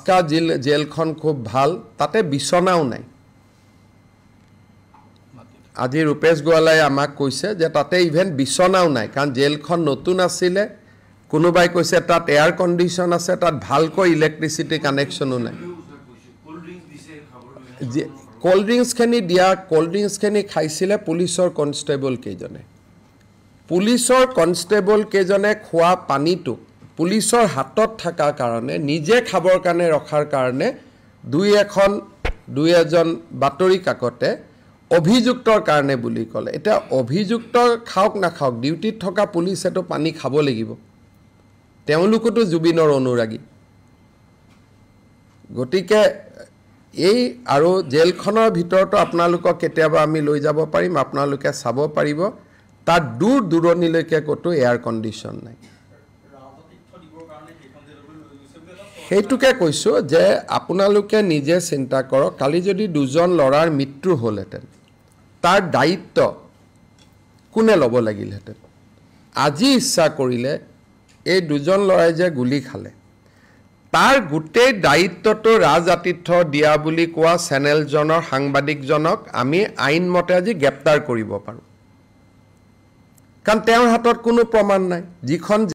বাস্কা জেলখন খুব ভাল তাতে বিছনাও নাই আজি ৰূপেশ গোৱালাই আমাক কৈছে যে তাতে ইভেন বিছনাও নাই কাৰণ জেলখন নতুন আছিলে কোনোবাই কৈছে তাত এয়াৰ কণ্ডিশ্যন আছে তাত ভালকৈ ইলেক্ট্ৰিচিটি কানেকশ্যনো নাই কোল্ড ড্ৰিংকছখিনি দিয়া কোল্ড ড্ৰিংকছখিনি খাইছিলে পুলিচৰ কনষ্টেবল কেইজনে পুলিচৰ কনষ্টেবল কেইজনে খোৱা পানীটো পুলিচৰ হাতত থকা কাৰণে নিজে খাবৰ কাৰণে ৰখাৰ কাৰণে দুই এজন বাতৰি কাকতে অভিযুক্তৰ কাৰণে বুলি ক'লে এটা অভিযুক্ত খাওক না খাওক ডিউটিত থকা পুলিচেটো পানী খাব লাগিব তেওঁলোকতো জুবিনৰ অনুৰাগী গতিকে এই আৰু জেলখনৰ ভিতৰতো আপোনালোকক কেতিয়াবা আমি লৈ যাব পাৰিম আপোনালোকে চাব পাৰিব তাত দূৰ দূৰণিলৈকে কতো এয়াৰ কণ্ডিশ্যন নাই সেইটোকে কৈছো যে আপোনালোকে নিজে চিন্তা কৰক কালি যদি দুজন লৰাৰ মৃত্যু হ'লহেঁতেন তাৰ দায়িত্ব কোনে ল'ব লাগিলহেঁতেন আজি ইচ্ছা কৰিলে এই দুজন লৰাই যে গুলি খালে তাৰ গোটেই দায়িত্বটো ৰাজাতীৰ্থ দিয়া বুলি কোৱা চেনেলজনৰ সাংবাদিকজনক আমি আইনমতে আজি গ্ৰেপ্তাৰ কৰিব পাৰোঁ কাৰণ তেওঁৰ হাতত কোনো প্ৰমাণ নাই যিখন